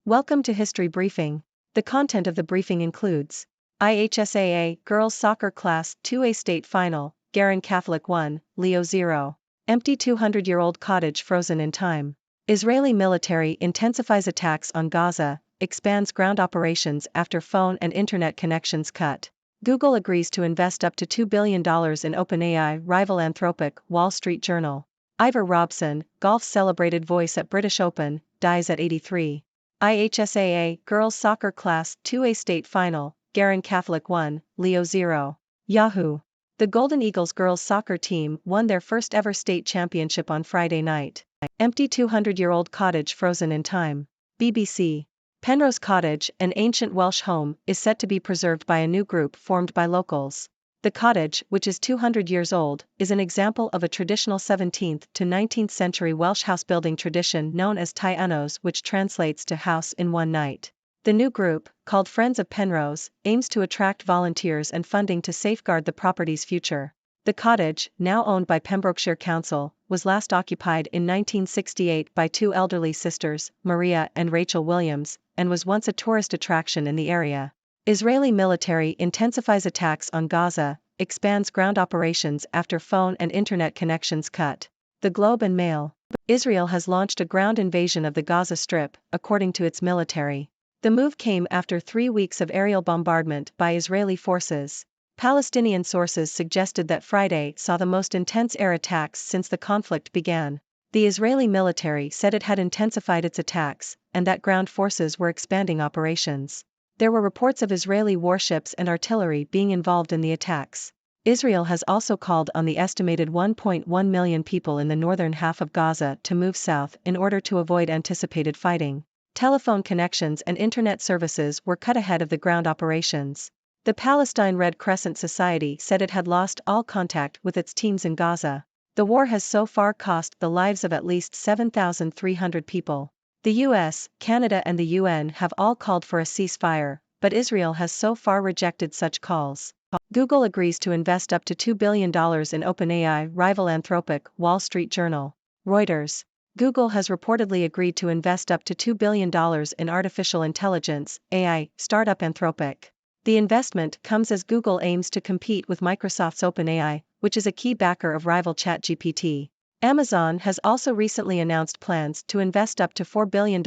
Welcome to History Briefing. The content of the briefing includes IHSAA Girls Soccer Class 2A State Final, Guerin Catholic 1, Leo 0. Empty 200-year-old cottage frozen in time. Israeli military intensifies attacks on Gaza, expands ground operations after phone and internet connections cut. Google agrees to invest up to $2 billion in OpenAI rival Anthropic, Wall Street Journal. Ivor Robson, golf's celebrated voice at British Open, dies at 83. IHSAA Girls Soccer Class 2A State Final, Guerin Catholic 1, Leo 0. Yahoo! The Golden Eagles girls soccer team won their first ever state championship on Friday night. Empty 200-year-old cottage frozen in time. BBC. Penrose Cottage, an ancient Welsh home, is set to be preserved by a new group formed by locals. The cottage, which is 200 years old, is an example of a traditional 17th to 19th century Welsh house-building tradition known as Tai Unos, which translates to house in one night. The new group, called Friends of Penrose, aims to attract volunteers and funding to safeguard the property's future. The cottage, now owned by Pembrokeshire Council, was last occupied in 1968 by two elderly sisters, Maria and Rachel Williams, and was once a tourist attraction in the area. Israeli military intensifies attacks on Gaza, expands ground operations after phone and internet connections cut. The Globe and Mail. Israel has launched a ground invasion of the Gaza Strip, according to its military. The move came after 3 weeks of aerial bombardment by Israeli forces. Palestinian sources suggested that Friday saw the most intense air attacks since the conflict began. The Israeli military said it had intensified its attacks, and that ground forces were expanding operations. There were reports of Israeli warships and artillery being involved in the attacks. Israel has also called on the estimated 1.1 million people in the northern half of Gaza to move south in order to avoid anticipated fighting. Telephone connections and internet services were cut ahead of the ground operations. The Palestine Red Crescent Society said it had lost all contact with its teams in Gaza. The war has so far cost the lives of at least 7,300 people. The US, Canada and the UN have all called for a ceasefire, but Israel has so far rejected such calls. Google agrees to invest up to $2 billion in OpenAI rival Anthropic, Wall Street Journal. Reuters. Google has reportedly agreed to invest up to $2 billion in artificial intelligence, AI, startup Anthropic. The investment comes as Google aims to compete with Microsoft's OpenAI, which is a key backer of rival ChatGPT. Amazon has also recently announced plans to invest up to $4 billion in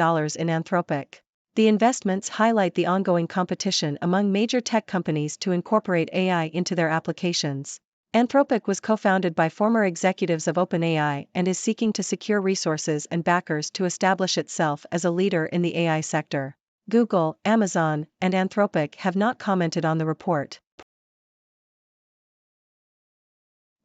Anthropic. The investments highlight the ongoing competition among major tech companies to incorporate AI into their applications. Anthropic was co-founded by former executives of OpenAI and is seeking to secure resources and backers to establish itself as a leader in the AI sector. Google, Amazon, and Anthropic have not commented on the report.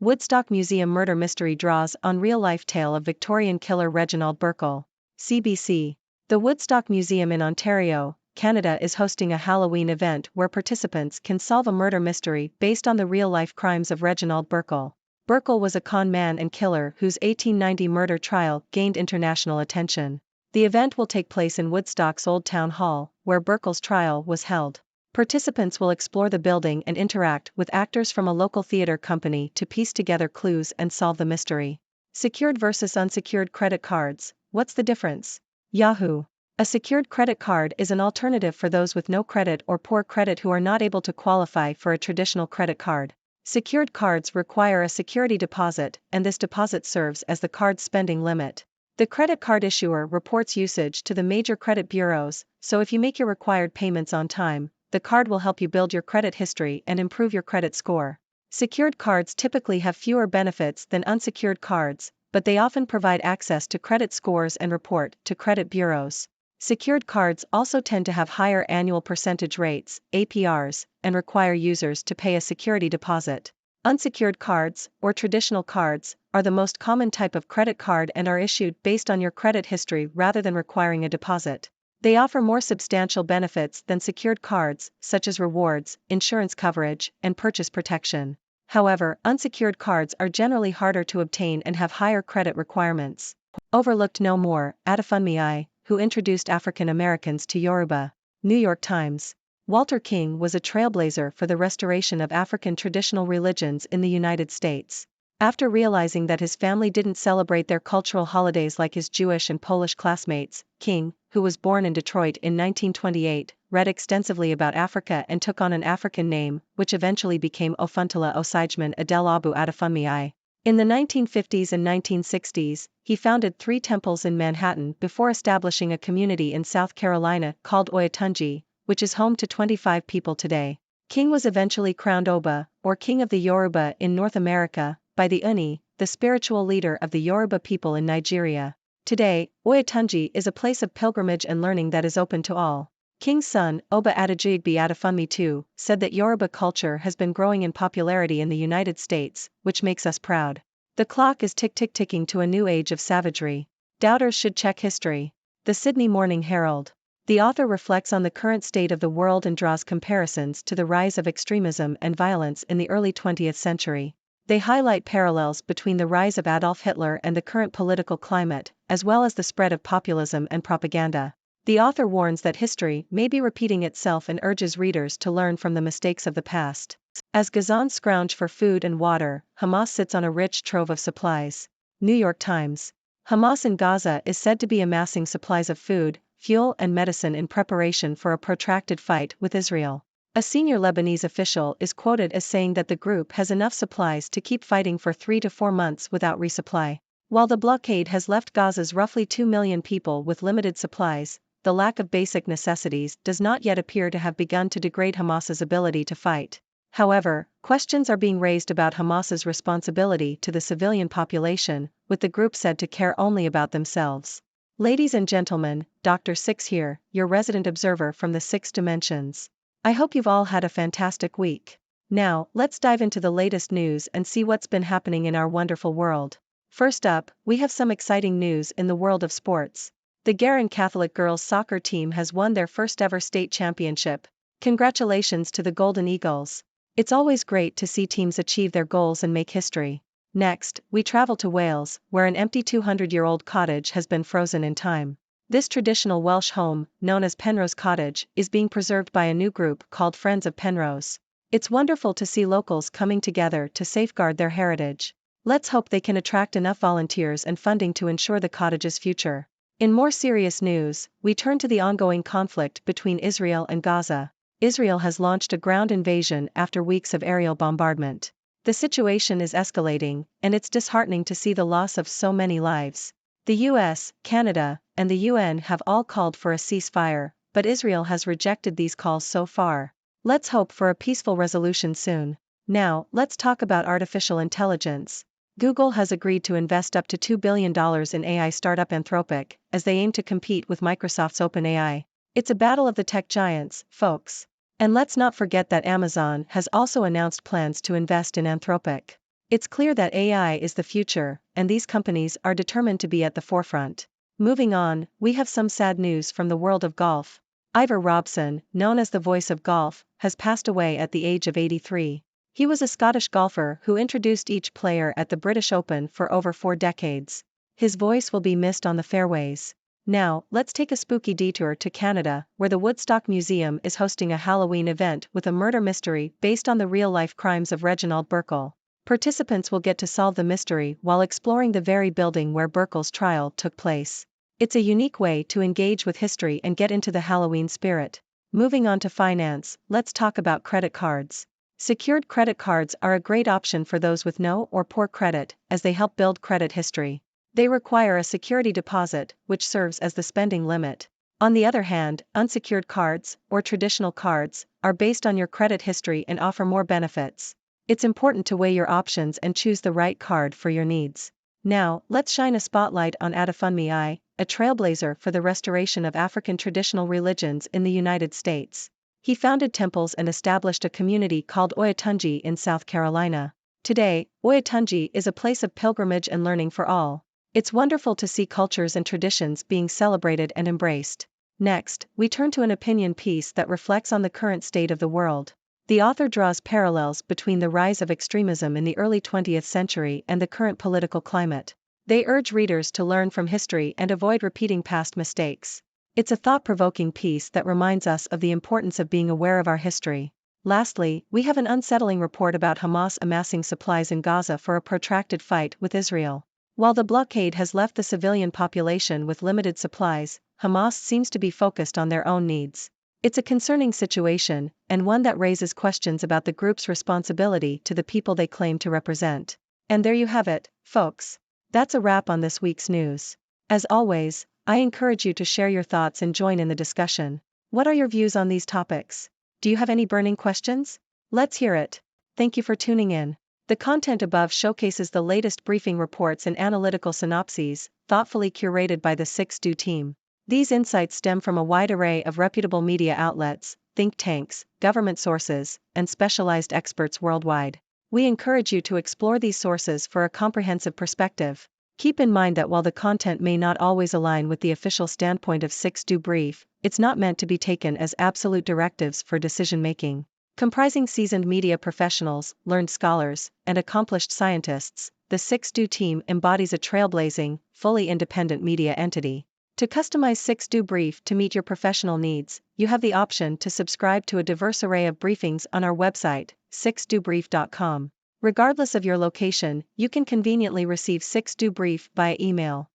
Woodstock Museum murder mystery draws on real-life tale of Victorian killer Reginald Burkle. CBC. The Woodstock Museum in Ontario, Canada is hosting a Halloween event where participants can solve a murder mystery based on the real-life crimes of Reginald Burkle. Burkle was a con man and killer whose 1890 murder trial gained international attention. The event will take place in Woodstock's Old Town Hall, where Burkle's trial was held. Participants will explore the building and interact with actors from a local theater company to piece together clues and solve the mystery. Secured versus unsecured credit cards, what's the difference? Yahoo! A secured credit card is an alternative for those with no credit or poor credit who are not able to qualify for a traditional credit card. Secured cards require a security deposit, and this deposit serves as the card's spending limit. The credit card issuer reports usage to the major credit bureaus, so if you make your required payments on time, the card will help you build your credit history and improve your credit score. Secured cards typically have fewer benefits than unsecured cards, but they often provide access to credit scores and report to credit bureaus. Secured cards also tend to have higher annual percentage rates, APRs, and require users to pay a security deposit. Unsecured cards, or traditional cards, are the most common type of credit card and are issued based on your credit history rather than requiring a deposit. They offer more substantial benefits than secured cards, such as rewards, insurance coverage, and purchase protection. However, unsecured cards are generally harder to obtain and have higher credit requirements. Overlooked no more, Adefunmi, who introduced African Americans to Yoruba. New York Times. Walter King was a trailblazer for the restoration of African traditional religions in the United States. After realizing that his family didn't celebrate their cultural holidays like his Jewish and Polish classmates, King, who was born in Detroit in 1928, read extensively about Africa and took on an African name, which eventually became Ofuntula Osaijman Adel Abu Adefumi. In the 1950s and 1960s, he founded 3 temples in Manhattan before establishing a community in South Carolina called Oyotunji, which is home to 25 people today. King was eventually crowned Oba, or King of the Yoruba in North America, by the Uni, the spiritual leader of the Yoruba people in Nigeria. Today, Oyotunji is a place of pilgrimage and learning that is open to all. King's son, Oba Adejigbe Adefunmi II, said that Yoruba culture has been growing in popularity in the United States, which makes us proud. The clock is ticking to a new age of savagery. Doubters should check history. The Sydney Morning Herald. The author reflects on the current state of the world and draws comparisons to the rise of extremism and violence in the early 20th century. They highlight parallels between the rise of Adolf Hitler and the current political climate, as well as the spread of populism and propaganda. The author warns that history may be repeating itself and urges readers to learn from the mistakes of the past. As Gazans scrounge for food and water, Hamas sits on a rich trove of supplies. New York Times. Hamas in Gaza is said to be amassing supplies of food, fuel and medicine in preparation for a protracted fight with Israel. A senior Lebanese official is quoted as saying that the group has enough supplies to keep fighting for 3 to 4 months without resupply. While the blockade has left Gaza's roughly 2 million people with limited supplies, the lack of basic necessities does not yet appear to have begun to degrade Hamas's ability to fight. However, questions are being raised about Hamas's responsibility to the civilian population, with the group said to care only about themselves. Ladies and gentlemen, Dr. Six here, your resident observer from the 6 dimensions. I hope you've all had a fantastic week. Now, let's dive into the latest news and see what's been happening in our wonderful world. First up, we have some exciting news in the world of sports. The Guerin Catholic girls soccer team has won their first ever state championship. Congratulations to the Golden Eagles. It's always great to see teams achieve their goals and make history. Next, we travel to Wales, where an empty 200-year-old cottage has been frozen in time. This traditional Welsh home, known as Penrose Cottage, is being preserved by a new group called Friends of Penrose. It's wonderful to see locals coming together to safeguard their heritage. Let's hope they can attract enough volunteers and funding to ensure the cottage's future. In more serious news, we turn to the ongoing conflict between Israel and Gaza. Israel has launched a ground invasion after weeks of aerial bombardment. The situation is escalating, and it's disheartening to see the loss of so many lives. The US, Canada, and the UN have all called for a ceasefire, but Israel has rejected these calls so far. Let's hope for a peaceful resolution soon. Now, let's talk about artificial intelligence. Google has agreed to invest up to $2 billion in AI startup Anthropic, as they aim to compete with Microsoft's OpenAI. It's a battle of the tech giants, folks. And let's not forget that Amazon has also announced plans to invest in Anthropic. It's clear that AI is the future, and these companies are determined to be at the forefront. Moving on, we have some sad news from the world of golf. Ivor Robson, known as the voice of golf, has passed away at the age of 83. He was a Scottish golfer who introduced each player at the British Open for over 4 decades. His voice will be missed on the fairways. Now, let's take a spooky detour to Canada, where the Woodstock Museum is hosting a Halloween event with a murder mystery based on the real-life crimes of Reginald Burkle. Participants will get to solve the mystery while exploring the very building where Burkle's trial took place. It's a unique way to engage with history and get into the Halloween spirit. Moving on to finance, let's talk about credit cards. Secured credit cards are a great option for those with no or poor credit, as they help build credit history. They require a security deposit, which serves as the spending limit. On the other hand, unsecured cards, or traditional cards, are based on your credit history and offer more benefits. It's important to weigh your options and choose the right card for your needs. Now, let's shine a spotlight on Adefunmi, a trailblazer for the restoration of African traditional religions in the United States. He founded temples and established a community called Oyotunji in South Carolina. Today, Oyotunji is a place of pilgrimage and learning for all. It's wonderful to see cultures and traditions being celebrated and embraced. Next, we turn to an opinion piece that reflects on the current state of the world. The author draws parallels between the rise of extremism in the early 20th century and the current political climate. They urge readers to learn from history and avoid repeating past mistakes. It's a thought-provoking piece that reminds us of the importance of being aware of our history. Lastly, we have an unsettling report about Hamas amassing supplies in Gaza for a protracted fight with Israel. While the blockade has left the civilian population with limited supplies, Hamas seems to be focused on their own needs. It's a concerning situation, and one that raises questions about the group's responsibility to the people they claim to represent. And there you have it, folks. That's a wrap on this week's news. As always, I encourage you to share your thoughts and join in the discussion. What are your views on these topics? Do you have any burning questions? Let's hear it. Thank you for tuning in. The content above showcases the latest briefing reports and analytical synopses, thoughtfully curated by the 6Do team. These insights stem from a wide array of reputable media outlets, think tanks, government sources, and specialized experts worldwide. We encourage you to explore these sources for a comprehensive perspective. Keep in mind that while the content may not always align with the official standpoint of 6Do Brief, it's not meant to be taken as absolute directives for decision-making. Comprising seasoned media professionals, learned scholars, and accomplished scientists, the 6Do team embodies a trailblazing, fully independent media entity. To customize 6Do Brief to meet your professional needs, you have the option to subscribe to a diverse array of briefings on our website, 6dobrief.com. Regardless of your location, you can conveniently receive 6Do Brief via email.